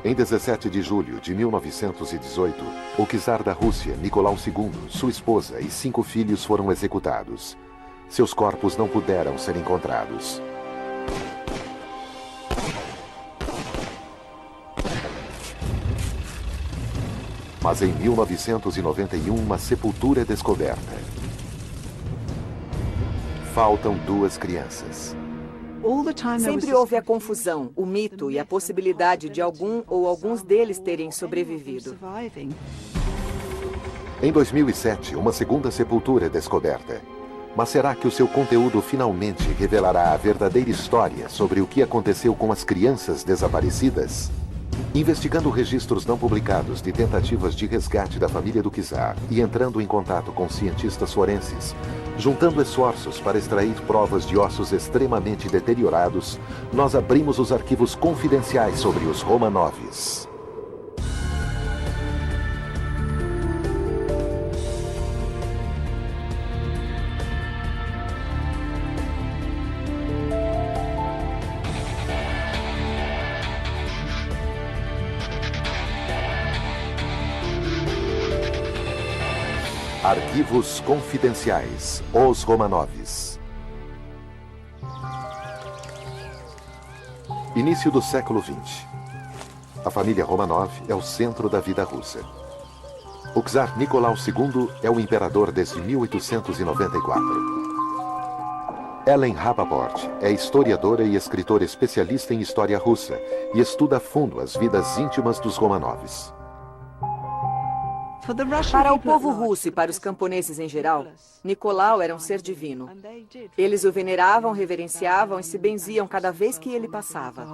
Em 17 de julho de 1918, o czar da Rússia, Nicolau II, sua esposa e 5 filhos foram executados. Seus corpos não puderam ser encontrados. Mas em 1991, uma sepultura é descoberta. Faltam 2 crianças. Sempre houve a confusão, o mito e a possibilidade de algum ou alguns deles terem sobrevivido. Em 2007, uma segunda sepultura é descoberta. Mas será que o seu conteúdo finalmente revelará a verdadeira história sobre o que aconteceu com as crianças desaparecidas? Investigando registros não publicados de tentativas de resgate da família do czar e entrando em contato com cientistas forenses, juntando esforços para extrair provas de ossos extremamente deteriorados, nós abrimos os arquivos confidenciais sobre os Romanoves. Arquivos confidenciais, os Romanoves. Início do século XX. A família Romanov é o centro da vida russa. O czar Nicolau II é o imperador desde 1894. Ellen Rapaport é historiadora e escritora especialista em história russa e estuda a fundo as vidas íntimas dos Romanovs. Para o povo russo e para os camponeses em geral, Nicolau era um ser divino. Eles o veneravam, reverenciavam e se benziam cada vez que ele passava.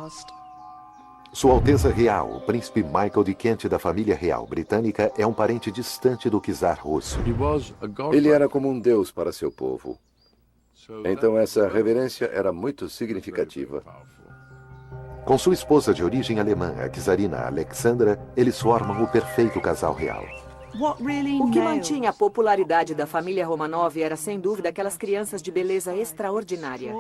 Sua Alteza Real, o príncipe Michael de Kent da família real britânica, é um parente distante do czar russo. Ele era como um deus para seu povo. Então essa reverência era muito significativa. Com sua esposa de origem alemã, a czarina Alexandra, eles formam o perfeito casal real. O que mantinha a popularidade da família Romanov era, sem dúvida, aquelas crianças de beleza extraordinária.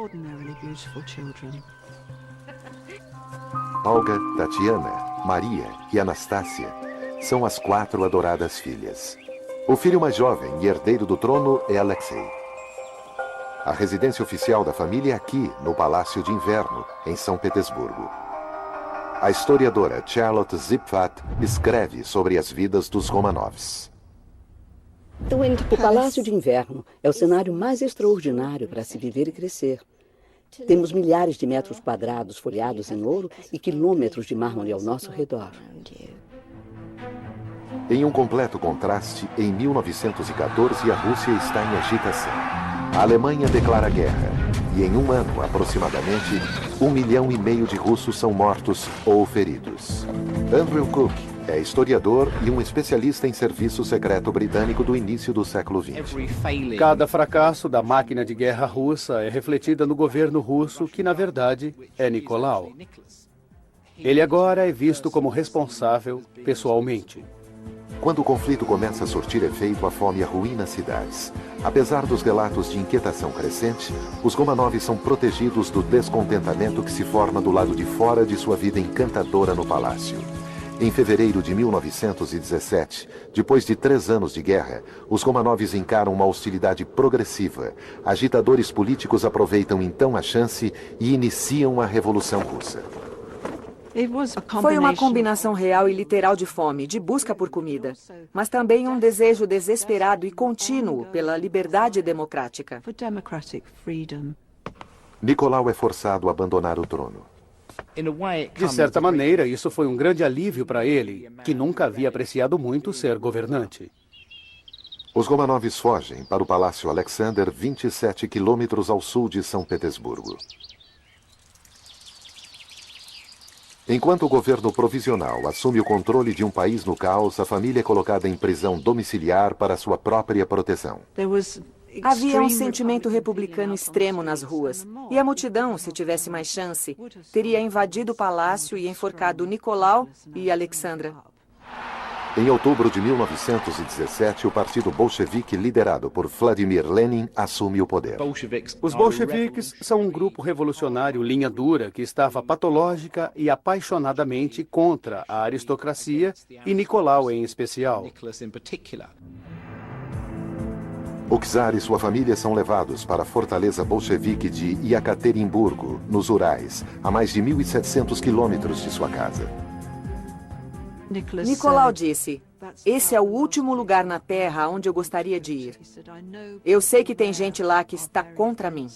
Olga, Tatiana, Maria e Anastácia são as 4 adoradas filhas. O filho mais jovem e herdeiro do trono é Alexei. A residência oficial da família é aqui, no Palácio de Inverno, em São Petersburgo. A historiadora Charlotte Zipfat escreve sobre as vidas dos Romanovs. O Palácio de Inverno é o cenário mais extraordinário para se viver e crescer. Temos milhares de metros quadrados folheados em ouro e quilômetros de mármore ao nosso redor. Em um completo contraste, em 1914 a Rússia está em agitação. A Alemanha declara guerra e em um ano, aproximadamente, 1,5 milhão de russos são mortos ou feridos. Andrew Cook é historiador e um especialista em serviço secreto britânico do início do século XX. Cada fracasso da máquina de guerra russa é refletida no governo russo, que na verdade é Nicolau. Ele agora é visto como responsável pessoalmente. Quando o conflito começa a surtir efeito, a fome arruína as cidades. Apesar dos relatos de inquietação crescente, os Romanovs são protegidos do descontentamento que se forma do lado de fora de sua vida encantadora no palácio. Em fevereiro de 1917, depois de 3 anos de guerra, os Romanovs encaram uma hostilidade progressiva. Agitadores políticos aproveitam então a chance e iniciam a Revolução Russa. Foi uma combinação real e literal de fome, de busca por comida, mas também um desejo desesperado e contínuo pela liberdade democrática. Nicolau é forçado a abandonar o trono. De certa maneira, isso foi um grande alívio para ele, que nunca havia apreciado muito ser governante. Os Romanovs fogem para o Palácio Alexander, 27 quilômetros ao sul de São Petersburgo. Enquanto o governo provisional assume o controle de um país no caos, a família é colocada em prisão domiciliar para sua própria proteção. Havia um sentimento republicano extremo nas ruas, e a multidão, se tivesse mais chance, teria invadido o palácio e enforcado Nicolau e Alexandra. Em outubro de 1917, o partido bolchevique liderado por Vladimir Lenin assume o poder. Os bolcheviques são um grupo revolucionário linha dura que estava patológica e apaixonadamente contra a aristocracia e Nicolau em especial. O czar e sua família são levados para a fortaleza bolchevique de Yekaterinburgo, nos Urais, a mais de 1.700 quilômetros de sua casa. Nicolau disse: "Esse é o último lugar na Terra onde eu gostaria de ir. Eu sei que tem gente lá que está contra mim."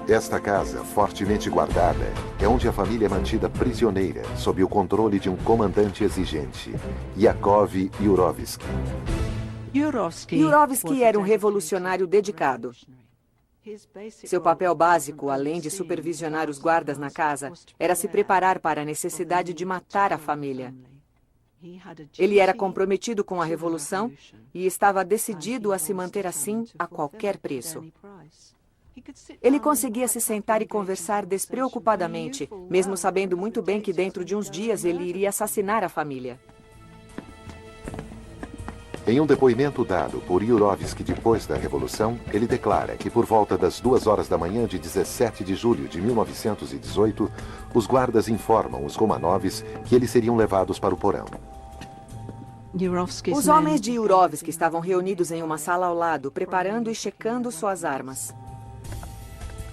Esta casa, fortemente guardada, é onde a família é mantida prisioneira, sob o controle de um comandante exigente, Yakov Yurovsky. Yurovsky era um revolucionário dedicado. Seu papel básico, além de supervisionar os guardas na casa, era se preparar para a necessidade de matar a família. Ele era comprometido com a revolução e estava decidido a se manter assim a qualquer preço. Ele conseguia se sentar e conversar despreocupadamente, mesmo sabendo muito bem que dentro de uns dias ele iria assassinar a família. Em um depoimento dado por Yurovsky depois da Revolução, ele declara que por volta das 2 horas da manhã de 17 de julho de 1918, os guardas informam os Romanovs que eles seriam levados para o porão. Os homens de Yurovsky estavam reunidos em uma sala ao lado, preparando e checando suas armas.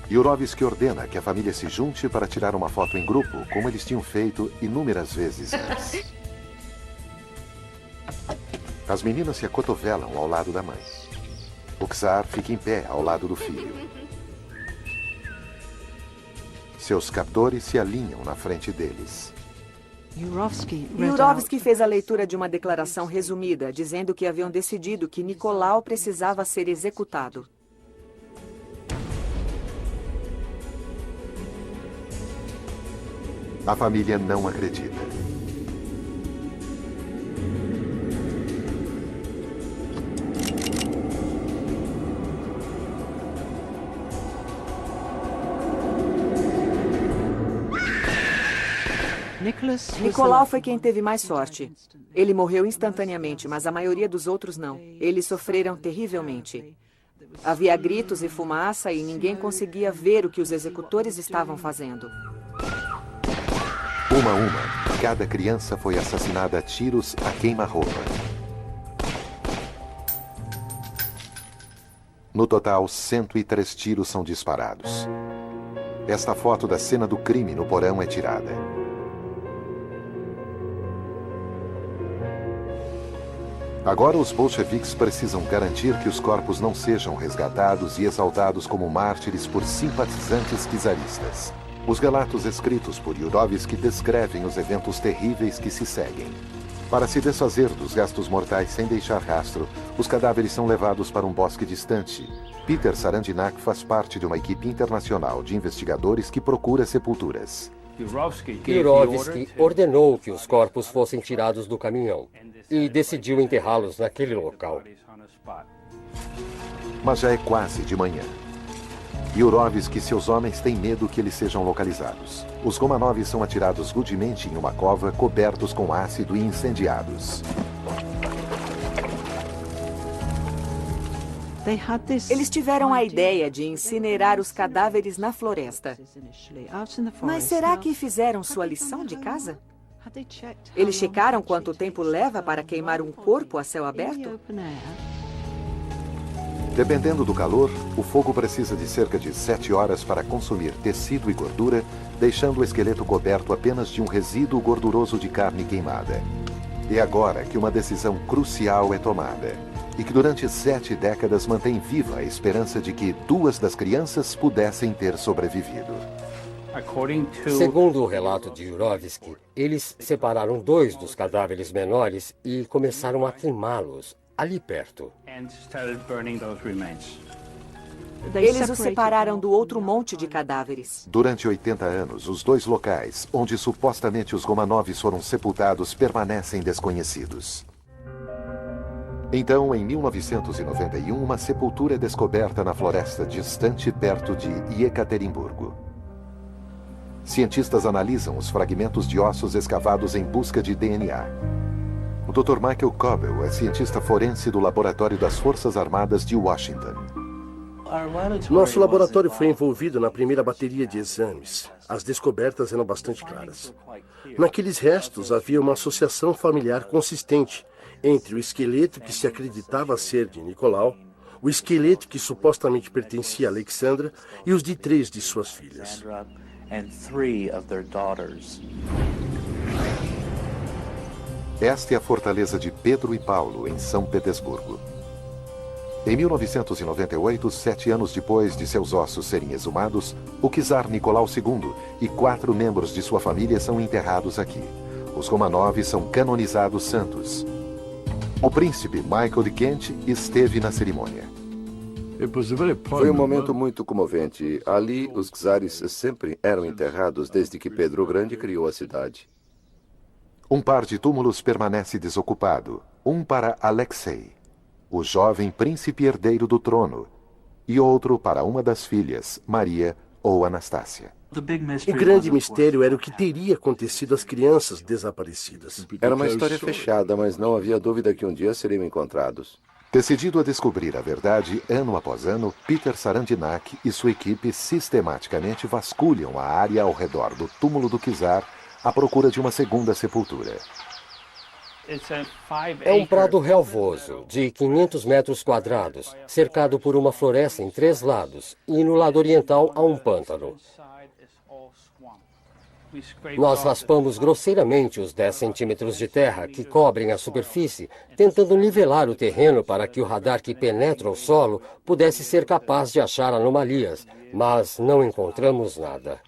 Yurovsky ordena que a família se junte para tirar uma foto em grupo, como eles tinham feito inúmeras vezes antes. As meninas se acotovelam ao lado da mãe. O czar fica em pé ao lado do filho. Seus captores se alinham na frente deles. Yurovsky fez a leitura de uma declaração resumida, dizendo que haviam decidido que Nicolau precisava ser executado. A família não acredita. Nicolau foi quem teve mais sorte. Ele morreu instantaneamente, mas a maioria dos outros não. Eles sofreram terrivelmente. Havia gritos e fumaça e ninguém conseguia ver o que os executores estavam fazendo. Uma a uma, cada criança foi assassinada a tiros a queima-roupa. No total, 103 tiros são disparados. Esta foto da cena do crime no porão é tirada. Agora os bolcheviques precisam garantir que os corpos não sejam resgatados e exaltados como mártires por simpatizantes czaristas. Os relatos escritos por Yurovsky descrevem os eventos terríveis que se seguem. Para se desfazer dos gastos mortais sem deixar rastro, os cadáveres são levados para um bosque distante. Peter Sarandinak faz parte de uma equipe internacional de investigadores que procura sepulturas. Yurovsky ordenou que os corpos fossem tirados do caminhão e decidiu enterrá-los naquele local. Mas já é quase de manhã. Yurovsky e seus homens têm medo que eles sejam localizados. Os Romanovs são atirados rudemente em uma cova, cobertos com ácido e incendiados. Eles tiveram a ideia de incinerar os cadáveres na floresta. Mas será que fizeram sua lição de casa? Eles checaram quanto tempo leva para queimar um corpo a céu aberto? Dependendo do calor, o fogo precisa de cerca de 7 horas para consumir tecido e gordura, deixando o esqueleto coberto apenas de um resíduo gorduroso de carne queimada. É agora que uma decisão crucial é tomada, e que durante 7 décadas mantém viva a esperança de que 2 das crianças pudessem ter sobrevivido. Segundo o relato de Yurovsky, eles separaram 2 dos cadáveres menores e começaram a queimá-los ali perto. Eles os separaram do outro monte de cadáveres. Durante 80 anos, os 2 locais, onde supostamente os Romanovs foram sepultados, permanecem desconhecidos. Então, em 1991, uma sepultura é descoberta na floresta distante perto de Yekaterinburgo. Cientistas analisam os fragmentos de ossos escavados em busca de DNA. O Dr. Michael Coble é cientista forense do Laboratório das Forças Armadas de Washington. Nosso laboratório foi envolvido na primeira bateria de exames. As descobertas eram bastante claras. Naqueles restos havia uma associação familiar consistente entre o esqueleto que se acreditava ser de Nicolau, o esqueleto que supostamente pertencia a Alexandra e os de 3 de suas filhas. Esta é a fortaleza de Pedro e Paulo, em São Petersburgo. Em 1998, 7 anos depois de seus ossos serem exumados, o czar Nicolau II e 4 membros de sua família são enterrados aqui. Os Romanov são canonizados santos. O príncipe Michael de Kent esteve na cerimônia. Foi um momento muito comovente. Ali, os czares sempre eram enterrados desde que Pedro o Grande criou a cidade. Um par de túmulos permanece desocupado, um para Alexei, o jovem príncipe herdeiro do trono, e outro para uma das filhas, Maria ou Anastácia. O grande mistério era o que teria acontecido às crianças desaparecidas. Era uma história fechada, mas não havia dúvida que um dia seriam encontrados. Decidido a descobrir a verdade, ano após ano, Peter Sarandinak e sua equipe sistematicamente vasculham a área ao redor do túmulo do czar à procura de uma segunda sepultura. É um prado relvoso, de 500 metros quadrados, cercado por uma floresta em 3 lados, e no lado oriental há um pântano. Nós raspamos grosseiramente os 10 centímetros de terra que cobrem a superfície, tentando nivelar o terreno para que o radar que penetra o solo pudesse ser capaz de achar anomalias, mas não encontramos nada.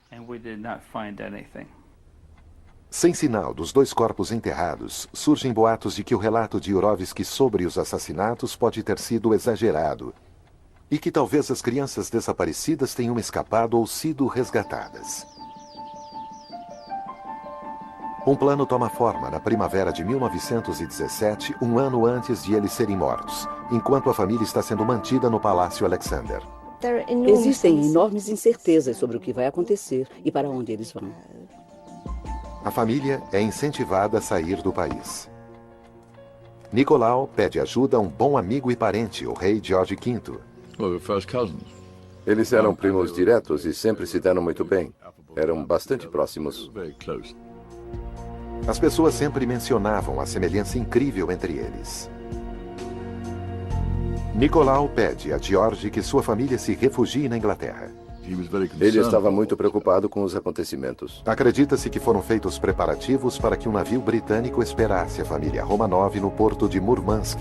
Sem sinal dos 2 corpos enterrados, surgem boatos de que o relato de Yurovsky sobre os assassinatos pode ter sido exagerado e que talvez as crianças desaparecidas tenham escapado ou sido resgatadas. Um plano toma forma na primavera de 1917, um ano antes de eles serem mortos, enquanto a família está sendo mantida no Palácio Alexander. Existem enormes incertezas sobre o que vai acontecer e para onde eles vão. A família é incentivada a sair do país. Nicolau pede ajuda a um bom amigo e parente, o rei George V. Eles eram primos diretos e sempre se deram muito bem. Eram bastante próximos. As pessoas sempre mencionavam a semelhança incrível entre eles. Nicolau pede a George que sua família se refugie na Inglaterra. Ele estava muito preocupado com os acontecimentos. Acredita-se que foram feitos preparativos para que um navio britânico esperasse a família Romanov no porto de Murmansk,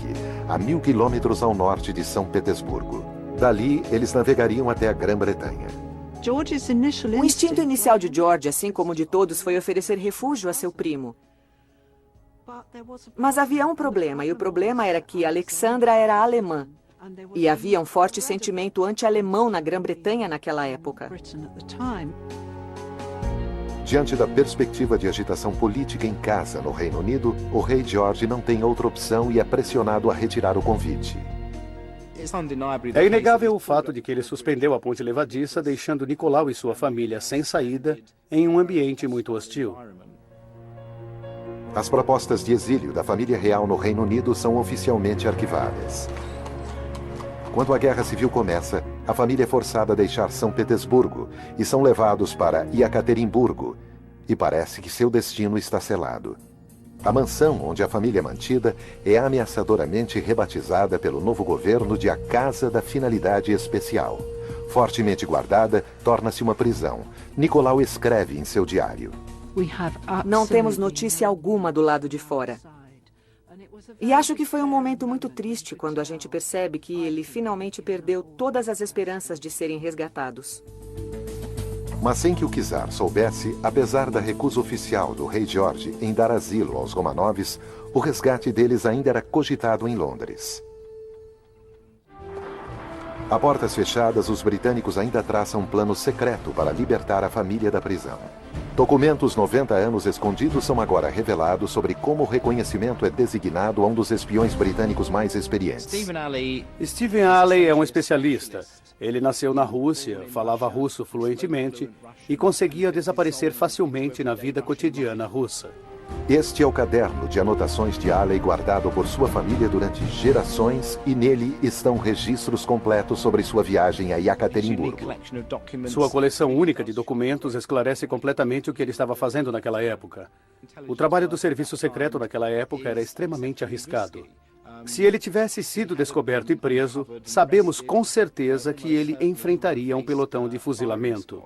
a 1000 quilômetros ao norte de São Petersburgo. Dali, eles navegariam até a Grã-Bretanha. O instinto inicial de George, assim como de todos, foi oferecer refúgio a seu primo. Mas havia um problema, e o problema era que Alexandra era alemã. E havia um forte sentimento anti-alemão na Grã-Bretanha naquela época. Diante da perspectiva de agitação política em casa no Reino Unido, o rei George não tem outra opção e é pressionado a retirar o convite. É inegável o fato de que ele suspendeu a ponte levadiça, deixando Nicolau e sua família sem saída em um ambiente muito hostil. As propostas de exílio da família real no Reino Unido são oficialmente arquivadas. Quando a Guerra Civil começa, a família é forçada a deixar São Petersburgo e são levados para Iekaterimburgo. E parece que seu destino está selado. A mansão onde a família é mantida é ameaçadoramente rebatizada pelo novo governo de a Casa da Finalidade Especial. Fortemente guardada, torna-se uma prisão. Nicolau escreve em seu diário: Não temos notícia alguma do lado de fora. E acho que foi um momento muito triste quando a gente percebe que ele finalmente perdeu todas as esperanças de serem resgatados. Mas sem que o czar soubesse, apesar da recusa oficial do rei George em dar asilo aos Romanovs, o resgate deles ainda era cogitado em Londres. A portas fechadas, os britânicos ainda traçam um plano secreto para libertar a família da prisão. Documentos 90 anos escondidos são agora revelados sobre como o reconhecimento é designado a um dos espiões britânicos mais experientes. Stephen Alley é um especialista. Ele nasceu na Rússia, falava russo fluentemente e conseguia desaparecer facilmente na vida cotidiana russa. Este é o caderno de anotações de Alley guardado por sua família durante gerações e nele estão registros completos sobre sua viagem a Yekaterinburgo. Sua coleção única de documentos esclarece completamente o que ele estava fazendo naquela época. O trabalho do serviço secreto naquela época era extremamente arriscado. Se ele tivesse sido descoberto e preso, sabemos com certeza que ele enfrentaria um pelotão de fuzilamento.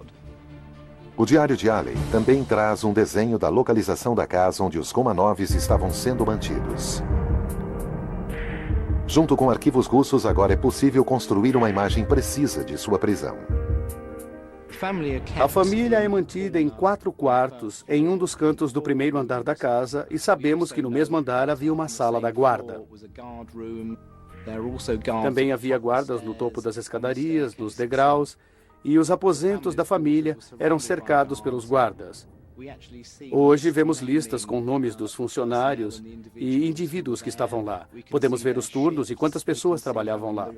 O diário de Alley também traz um desenho da localização da casa onde os Romanovs estavam sendo mantidos. Junto com arquivos russos, agora é possível construir uma imagem precisa de sua prisão. A família é mantida em 4 quartos, em um dos cantos do primeiro andar da casa, e sabemos que no mesmo andar havia uma sala da guarda. Também havia guardas no topo das escadarias, nos degraus, e os aposentos da família eram cercados pelos guardas. Hoje vemos listas com nomes dos funcionários e indivíduos que estavam lá. Podemos ver os turnos e quantas pessoas trabalhavam lá.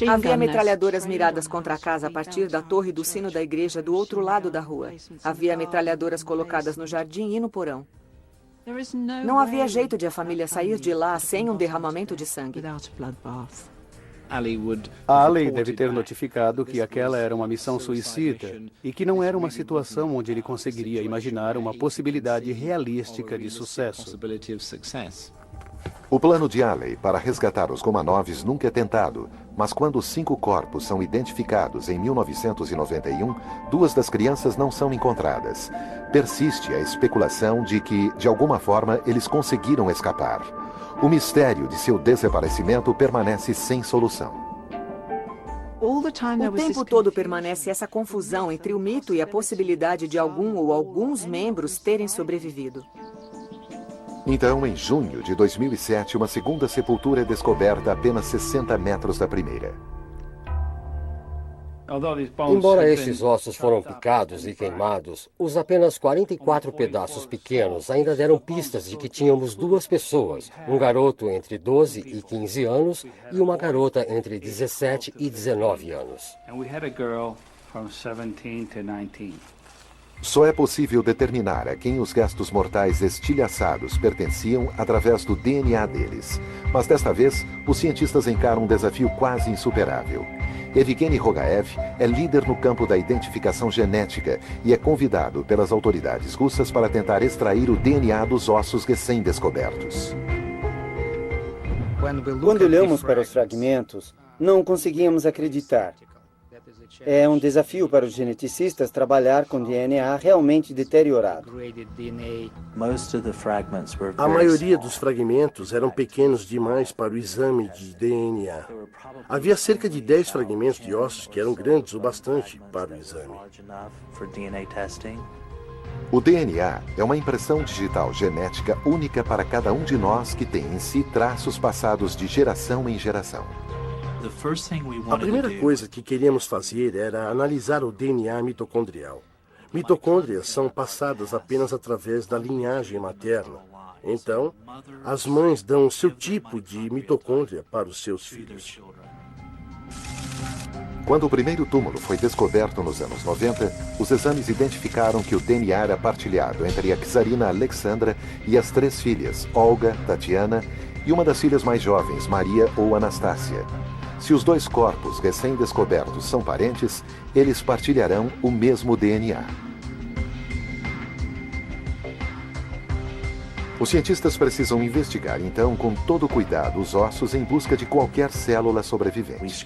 Havia metralhadoras miradas contra a casa a partir da torre do sino da igreja do outro lado da rua. Havia metralhadoras colocadas no jardim e no porão. Não havia jeito de a família sair de lá sem um derramamento de sangue. Alley deve ter notificado que aquela era uma missão suicida e que não era uma situação onde ele conseguiria imaginar uma possibilidade realística de sucesso. O plano de Alley para resgatar os Romanovs nunca é tentado, mas quando 5 corpos são identificados em 1991, 2 das crianças não são encontradas. Persiste a especulação de que, de alguma forma, eles conseguiram escapar. O mistério de seu desaparecimento permanece sem solução. O tempo todo permanece essa confusão entre o mito e a possibilidade de algum ou alguns membros terem sobrevivido. Então, em junho de 2007, uma segunda sepultura é descoberta a apenas 60 metros da primeira. Embora estes ossos foram picados e queimados, os apenas 44 pedaços pequenos ainda deram pistas de que tínhamos 2 pessoas, um garoto entre 12 e 15 anos e uma garota entre 17 e 19 anos. Só é possível determinar a quem os restos mortais estilhaçados pertenciam através do DNA deles. Mas desta vez, os cientistas encaram um desafio quase insuperável. Evgeny Rogaev é líder no campo da identificação genética e é convidado pelas autoridades russas para tentar extrair o DNA dos ossos recém-descobertos. Quando olhamos para os fragmentos, não conseguíamos acreditar. É um desafio para os geneticistas trabalhar com DNA realmente deteriorado. A maioria dos fragmentos eram pequenos demais para o exame de DNA. Havia cerca de 10 fragmentos de ossos que eram grandes o bastante para o exame. O DNA é uma impressão digital genética única para cada um de nós que tem em si traços passados de geração em geração. A primeira coisa que queríamos fazer era analisar o DNA mitocondrial. Mitocôndrias são passadas apenas através da linhagem materna. Então, as mães dão o seu tipo de mitocôndria para os seus filhos. Quando o primeiro túmulo foi descoberto nos anos 90, os exames identificaram que o DNA era partilhado entre a czarina Alexandra e as 3 filhas, Olga, Tatiana, e uma das filhas mais jovens, Maria ou Anastácia. Se os 2 corpos recém-descobertos são parentes, eles partilharão o mesmo DNA. Os cientistas precisam investigar, então, com todo cuidado, os ossos em busca de qualquer célula sobrevivente.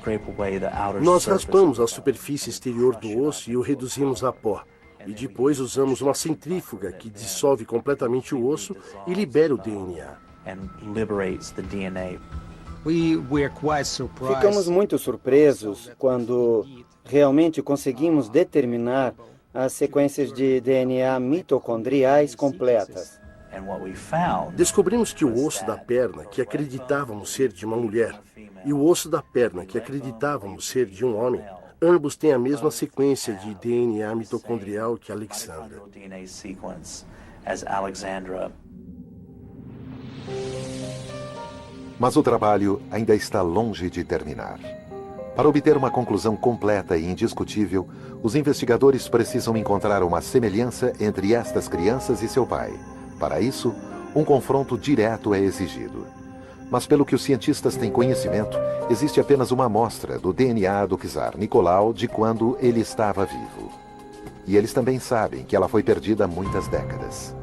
Nós raspamos a superfície exterior do osso e o reduzimos a pó. E depois usamos uma centrífuga que dissolve completamente o osso e libera o DNA. Ficamos muito surpresos quando realmente conseguimos determinar as sequências de DNA mitocondriais completas. Descobrimos que o osso da perna, que acreditávamos ser de uma mulher, e o osso da perna, que acreditávamos ser de um homem, ambos têm a mesma sequência de DNA mitocondrial que Alexandra. Mas o trabalho ainda está longe de terminar. Para obter uma conclusão completa e indiscutível, os investigadores precisam encontrar uma semelhança entre estas crianças e seu pai. Para isso, um confronto direto é exigido. Mas pelo que os cientistas têm conhecimento, existe apenas uma amostra do DNA do czar Nicolau de quando ele estava vivo. E eles também sabem que ela foi perdida há muitas décadas.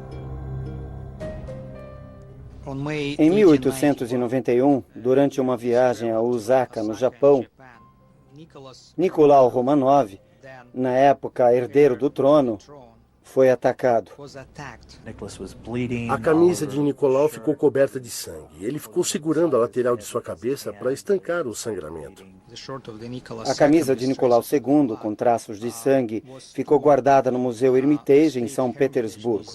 Em 1891, durante uma viagem a Osaka, no Japão, Nicolau Romanov, na época herdeiro do trono, foi atacado. A camisa de Nicolau ficou coberta de sangue. Ele ficou segurando a lateral de sua cabeça para estancar o sangramento. A camisa de Nicolau II, com traços de sangue, ficou guardada no Museu Hermitage, em São Petersburgo.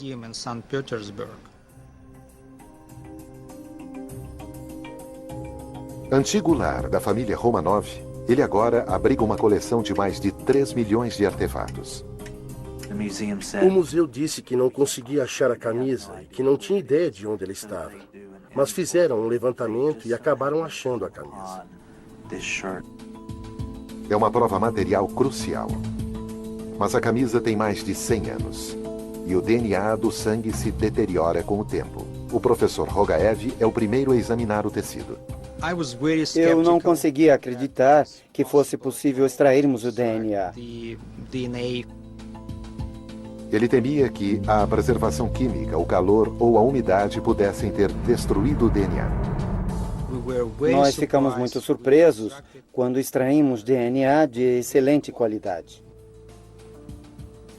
Antigo lar da família Romanov, ele agora abriga uma coleção de mais de 3 milhões de artefatos. O museu disse que não conseguia achar a camisa e que não tinha ideia de onde ela estava. Mas fizeram um levantamento e acabaram achando a camisa. É uma prova material crucial. Mas a camisa tem mais de 100 anos. E o DNA do sangue se deteriora com o tempo. O professor Rogaev é o primeiro a examinar o tecido. Eu não conseguia acreditar que fosse possível extrairmos o DNA. Ele temia que a preservação química, o calor ou a umidade pudessem ter destruído o DNA. Nós ficamos muito surpresos quando extraímos DNA de excelente qualidade.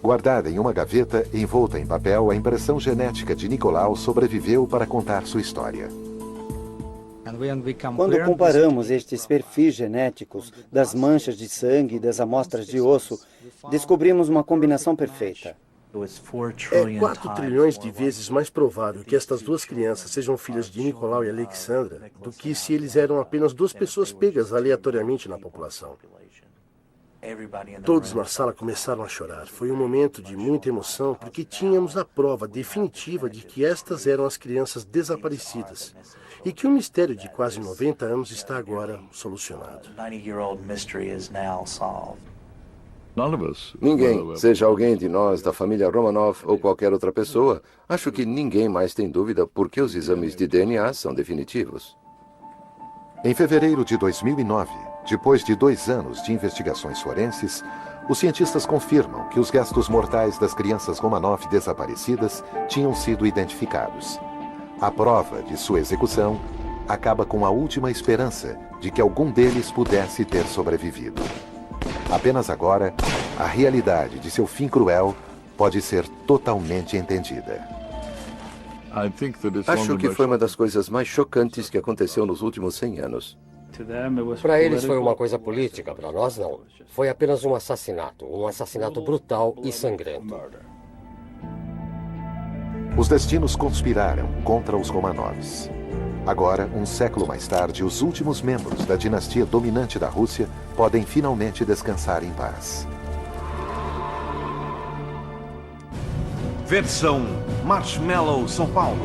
Guardada em uma gaveta, envolta em papel, a impressão genética de Nicolau sobreviveu para contar sua história. Quando comparamos estes perfis genéticos das manchas de sangue e das amostras de osso, descobrimos uma combinação perfeita. É 4 trilhões de vezes mais provável que estas duas crianças sejam filhas de Nicolau e Alexandra do que se eles eram apenas duas pessoas pegas aleatoriamente na população. Todos na sala começaram a chorar. Foi um momento de muita emoção porque tínhamos a prova definitiva de que estas eram as crianças desaparecidas e que o mistério de quase 90 anos está agora solucionado. Ninguém, seja alguém de nós, da família Romanov ou qualquer outra pessoa, acho que ninguém mais tem dúvida porque os exames de DNA são definitivos. Em fevereiro de 2009, depois de 2 anos de investigações forenses, os cientistas confirmam que os restos mortais das crianças Romanov desaparecidas tinham sido identificados. A prova de sua execução acaba com a última esperança de que algum deles pudesse ter sobrevivido. Apenas agora, a realidade de seu fim cruel pode ser totalmente entendida. Acho que foi uma das coisas mais chocantes que aconteceu nos últimos 100 anos. Para eles foi uma coisa política, para nós não. Foi apenas um assassinato brutal e sangrento. Os destinos conspiraram contra os Romanovs. Agora, um século mais tarde, os últimos membros da dinastia dominante da Rússia podem finalmente descansar em paz. Versão Marshmallow São Paulo.